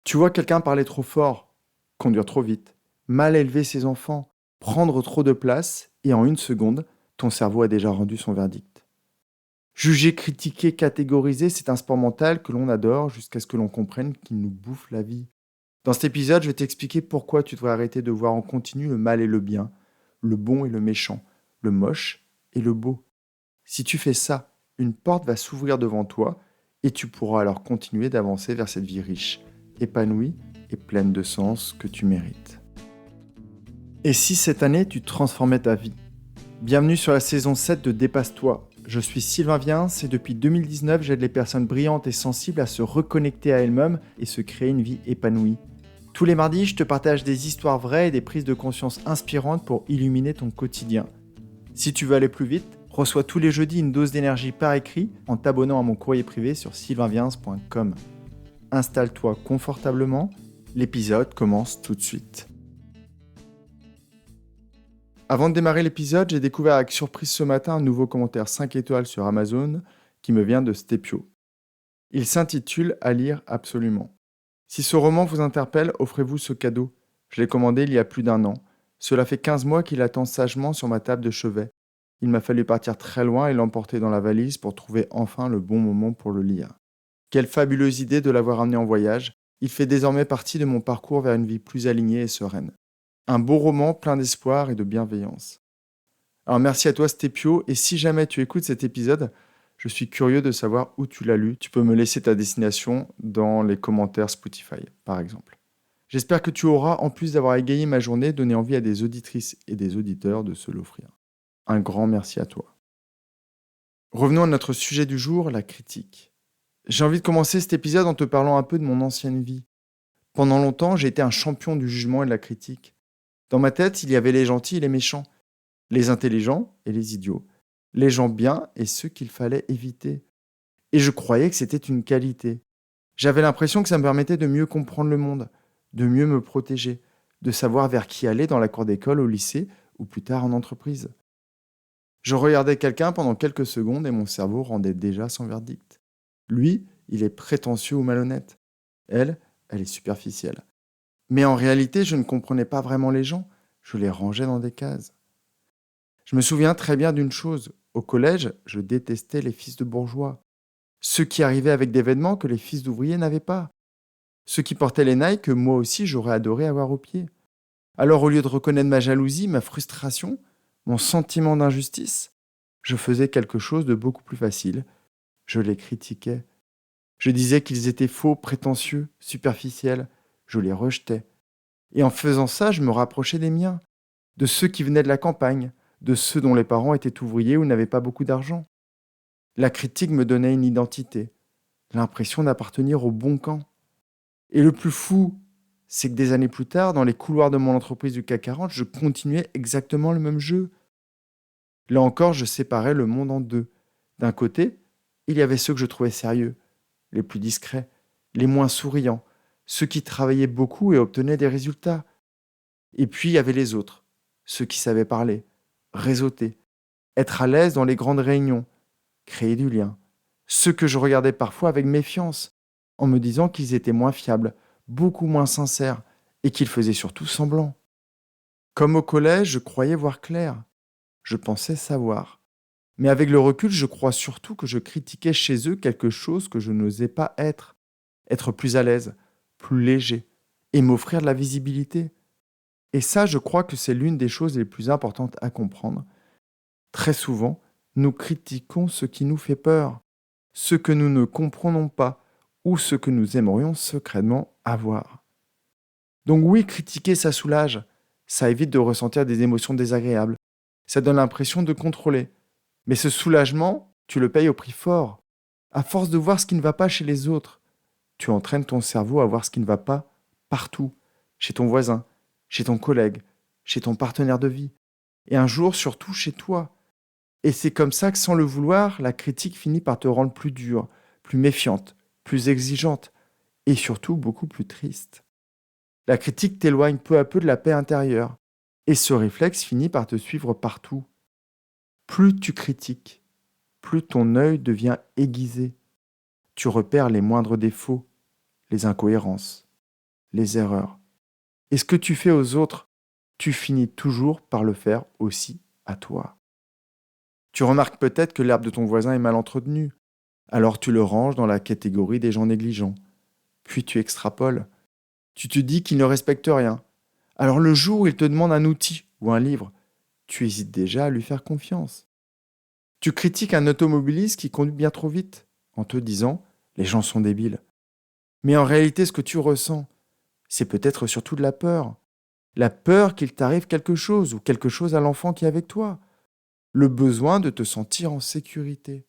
Tu vois quelqu'un parler trop fort, conduire trop vite, mal élever ses enfants, prendre trop de place, et en une seconde, ton cerveau a déjà rendu son verdict. Juger, critiquer, catégoriser, c'est un sport mental que l'on adore jusqu'à ce que l'on comprenne qu'il nous bouffe la vie. Dans cet épisode, je vais t'expliquer pourquoi tu devrais arrêter de voir en continu le mal et le bien, le bon et le méchant, le moche et le beau. Si tu fais ça, une porte va s'ouvrir devant toi et tu pourras alors continuer d'avancer vers cette vie riche, épanouie et pleine de sens que tu mérites. Et si cette année tu transformais ta vie? Bienvenue sur la saison 7 de Dépasse-toi. Je suis Sylvain Viens et depuis 2019, j'aide les personnes brillantes et sensibles à se reconnecter à elles-mêmes et se créer une vie épanouie. Tous les mardis, je te partage des histoires vraies et des prises de conscience inspirantes pour illuminer ton quotidien. Si tu veux aller plus vite, reçois tous les jeudis une dose d'énergie par écrit en t'abonnant à mon courrier privé sur sylvainviens.com. Installe-toi confortablement, l'épisode commence tout de suite. Avant de démarrer l'épisode, j'ai découvert avec surprise ce matin un nouveau commentaire 5 étoiles sur Amazon qui me vient de Stepio. Il s'intitule « À lire absolument ». Si ce roman vous interpelle, offrez-vous ce cadeau. Je l'ai commandé il y a plus d'1 an. Cela fait 15 mois qu'il attend sagement sur ma table de chevet. Il m'a fallu partir très loin et l'emporter dans la valise pour trouver enfin le bon moment pour le lire. Quelle fabuleuse idée de l'avoir amené en voyage. Il fait désormais partie de mon parcours vers une vie plus alignée et sereine. Un beau roman plein d'espoir et de bienveillance. Alors merci à toi Stepio, et si jamais tu écoutes cet épisode, je suis curieux de savoir où tu l'as lu. Tu peux me laisser ta destination dans les commentaires Spotify, par exemple. J'espère que tu auras, en plus d'avoir égayé ma journée, donné envie à des auditrices et des auditeurs de se l'offrir. Un grand merci à toi. Revenons à notre sujet du jour, la critique. J'ai envie de commencer cet épisode en te parlant un peu de mon ancienne vie. Pendant longtemps, j'ai été un champion du jugement et de la critique. Dans ma tête, il y avait les gentils et les méchants, les intelligents et les idiots, les gens bien et ceux qu'il fallait éviter. Et je croyais que c'était une qualité. J'avais l'impression que ça me permettait de mieux comprendre le monde, de mieux me protéger, de savoir vers qui aller dans la cour d'école, au lycée ou plus tard en entreprise. Je regardais quelqu'un pendant quelques secondes et mon cerveau rendait déjà son verdict. Lui, il est prétentieux ou malhonnête. Elle est superficielle. Mais en réalité, je ne comprenais pas vraiment les gens. Je les rangeais dans des cases. Je me souviens très bien d'une chose. Au collège, je détestais les fils de bourgeois. Ceux qui arrivaient avec des vêtements que les fils d'ouvriers n'avaient pas. Ceux qui portaient les Nike que moi aussi j'aurais adoré avoir aux pieds. Alors au lieu de reconnaître ma jalousie, ma frustration, mon sentiment d'injustice, je faisais quelque chose de beaucoup plus facile. Je les critiquais. Je disais qu'ils étaient faux, prétentieux, superficiels. Je les rejetais. Et en faisant ça, je me rapprochais des miens, de ceux qui venaient de la campagne, de ceux dont les parents étaient ouvriers ou n'avaient pas beaucoup d'argent. La critique me donnait une identité, l'impression d'appartenir au bon camp. Et le plus fou, c'est que des années plus tard, dans les couloirs de mon entreprise du CAC 40, je continuais exactement le même jeu. Là encore, je séparais le monde en deux. D'un côté, il y avait ceux que je trouvais sérieux, les plus discrets, les moins souriants, ceux qui travaillaient beaucoup et obtenaient des résultats. Et puis, il y avait les autres, ceux qui savaient parler, réseauter, être à l'aise dans les grandes réunions, créer du lien. Ceux que je regardais parfois avec méfiance, en me disant qu'ils étaient moins fiables, beaucoup moins sincères, et qu'ils faisaient surtout semblant. Comme au collège, je croyais voir clair. Je pensais savoir. Mais avec le recul, je crois surtout que je critiquais chez eux quelque chose que je n'osais pas être. Être plus à l'aise, plus léger, et m'offrir de la visibilité. Et ça, je crois que c'est l'une des choses les plus importantes à comprendre. Très souvent, nous critiquons ce qui nous fait peur, ce que nous ne comprenons pas ou ce que nous aimerions secrètement avoir. Donc oui, critiquer, ça soulage, ça évite de ressentir des émotions désagréables, ça donne l'impression de contrôler. Mais ce soulagement, tu le payes au prix fort. À force de voir ce qui ne va pas chez les autres, tu entraînes ton cerveau à voir ce qui ne va pas partout, chez ton voisin, chez ton collègue, chez ton partenaire de vie, et un jour surtout chez toi. Et c'est comme ça que sans le vouloir, la critique finit par te rendre plus dure, plus méfiante, plus exigeante, et surtout beaucoup plus triste. La critique t'éloigne peu à peu de la paix intérieure, et ce réflexe finit par te suivre partout. Plus tu critiques, plus ton œil devient aiguisé. Tu repères les moindres défauts, les incohérences. les erreurs. Et ce que tu fais aux autres, tu finis toujours par le faire aussi à toi. Tu remarques peut-être que l'herbe de ton voisin est mal entretenue. Alors tu le ranges dans la catégorie des gens négligents. Puis tu extrapoles. Tu te dis qu'il ne respecte rien. Alors le jour où il te demande un outil ou un livre, tu hésites déjà à lui faire confiance. Tu critiques un automobiliste qui conduit bien trop vite en te disant « les gens sont débiles ». Mais en réalité, ce que tu ressens, c'est peut-être surtout de la peur. La peur qu'il t'arrive quelque chose ou quelque chose à l'enfant qui est avec toi. Le besoin de te sentir en sécurité.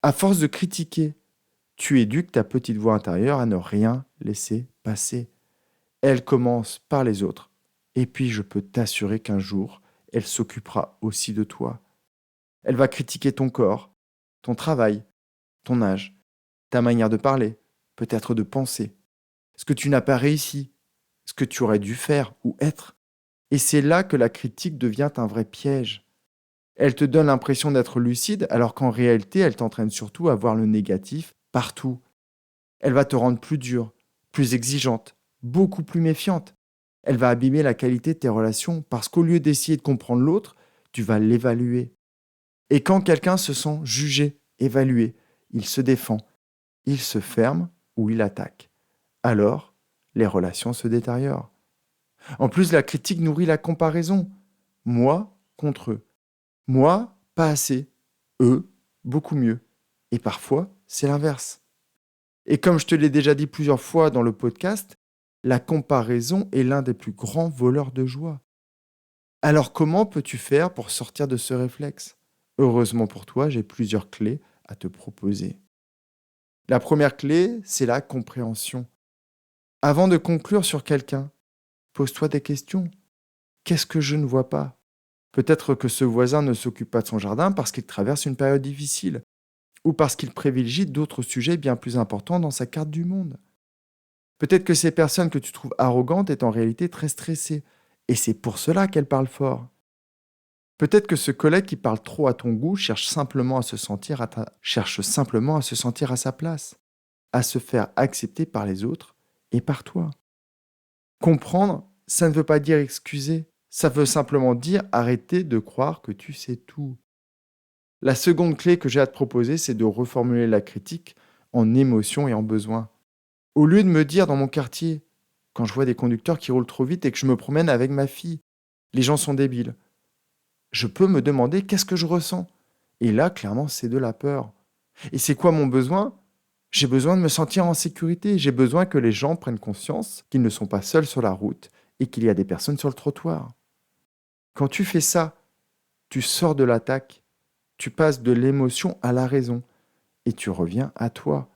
À force de critiquer, tu éduques ta petite voix intérieure à ne rien laisser passer. Elle commence par les autres. Et puis je peux t'assurer qu'un jour, elle s'occupera aussi de toi. Elle va critiquer ton corps, ton travail, ton âge, ta manière de parler, peut-être de penser, ce que tu n'as pas réussi, ce que tu aurais dû faire ou être. Et c'est là que la critique devient un vrai piège. Elle te donne l'impression d'être lucide alors qu'en réalité, elle t'entraîne surtout à voir le négatif partout. Elle va te rendre plus dure, plus exigeante, beaucoup plus méfiante. Elle va abîmer la qualité de tes relations parce qu'au lieu d'essayer de comprendre l'autre, tu vas l'évaluer. Et quand quelqu'un se sent jugé, évalué, il se défend, il se ferme ou il attaque. Alors, les relations se détériorent. En plus, la critique nourrit la comparaison. Moi contre eux. Moi, pas assez. Eux, beaucoup mieux. Et parfois, c'est l'inverse. Et comme je te l'ai déjà dit plusieurs fois dans le podcast, la comparaison est l'un des plus grands voleurs de joie. Alors comment peux-tu faire pour sortir de ce réflexe? Heureusement pour toi, j'ai plusieurs clés à te proposer. La première clé, c'est la compréhension. Avant de conclure sur quelqu'un, pose-toi des questions. Qu'est-ce que je ne vois pas? Peut-être que ce voisin ne s'occupe pas de son jardin parce qu'il traverse une période difficile ou parce qu'il privilégie d'autres sujets bien plus importants dans sa carte du monde. Peut-être que ces personnes que tu trouves arrogantes est en réalité très stressée et c'est pour cela qu'elle parle fort. Peut-être que ce collègue qui parle trop à ton goût cherche simplement à se sentir à sa place, à se faire accepter par les autres et par toi. Comprendre, ça ne veut pas dire excuser, ça veut simplement dire arrêter de croire que tu sais tout. La seconde clé que j'ai à te proposer, c'est de reformuler la critique en émotion et en besoin. Au lieu de me dire dans mon quartier, quand je vois des conducteurs qui roulent trop vite et que je me promène avec ma fille, les gens sont débiles, je peux me demander qu'est-ce que je ressens. Et là, clairement, c'est de la peur. Et c'est quoi mon besoin? J'ai besoin de me sentir en sécurité. J'ai besoin que les gens prennent conscience qu'ils ne sont pas seuls sur la route et qu'il y a des personnes sur le trottoir. Quand tu fais ça, tu sors de l'attaque, tu passes de l'émotion à la raison et tu reviens à toi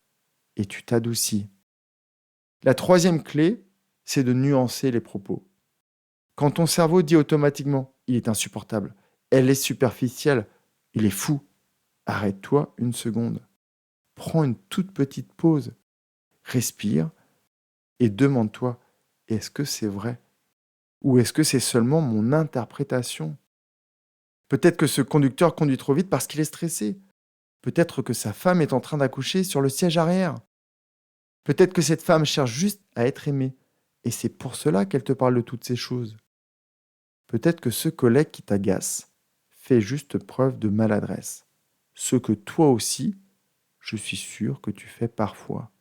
et tu t'adoucis. La troisième clé, c'est de nuancer les propos. Quand ton cerveau dit automatiquement « il est insupportable »,« elle est superficielle »,« il est fou », arrête-toi une seconde. Prends une toute petite pause, respire et demande-toi « est-ce que c'est vrai ? Ou est-ce que c'est seulement mon interprétation ? Peut-être que ce conducteur conduit trop vite parce qu'il est stressé. Peut-être que sa femme est en train d'accoucher sur le siège arrière. Peut-être que cette femme cherche juste à être aimée. Et c'est pour cela qu'elle te parle de toutes ces choses. Peut-être que ce collègue qui t'agace fait juste preuve de maladresse. Ce que toi aussi, je suis sûr que tu fais parfois.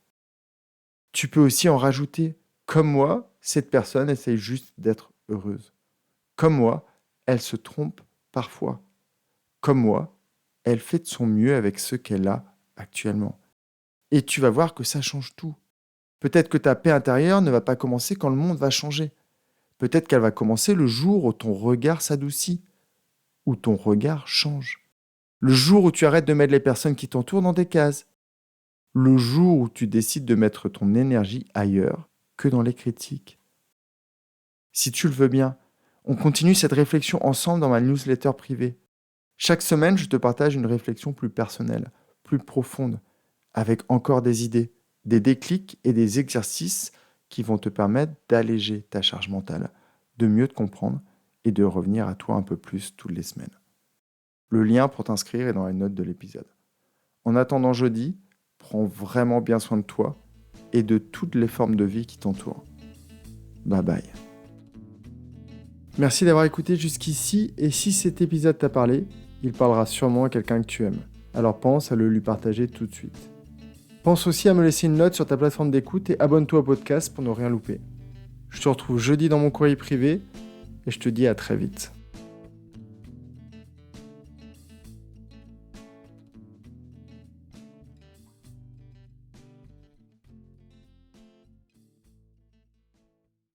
Tu peux aussi en rajouter. Comme moi, cette personne essaye juste d'être heureuse. Comme moi, elle se trompe parfois. Comme moi, elle fait de son mieux avec ce qu'elle a actuellement. Et tu vas voir que ça change tout. Peut-être que ta paix intérieure ne va pas commencer quand le monde va changer. Peut-être qu'elle va commencer le jour où ton regard s'adoucit, où ton regard change. Le jour où tu arrêtes de mettre les personnes qui t'entourent dans des cases. Le jour où tu décides de mettre ton énergie ailleurs que dans les critiques. Si tu le veux bien, on continue cette réflexion ensemble dans ma newsletter privée. Chaque semaine, je te partage une réflexion plus personnelle, plus profonde, avec encore des idées, des déclics et des exercices qui vont te permettre d'alléger ta charge mentale, de mieux te comprendre et de revenir à toi un peu plus toutes les semaines. Le lien pour t'inscrire est dans les notes de l'épisode. En attendant jeudi, prends vraiment bien soin de toi et de toutes les formes de vie qui t'entourent. Bye bye. Merci d'avoir écouté jusqu'ici, et si cet épisode t'a parlé, il parlera sûrement à quelqu'un que tu aimes. Alors pense à le lui partager tout de suite. Pense aussi à me laisser une note sur ta plateforme d'écoute et abonne-toi au podcast pour ne rien louper. Je te retrouve jeudi dans mon courrier privé et je te dis à très vite.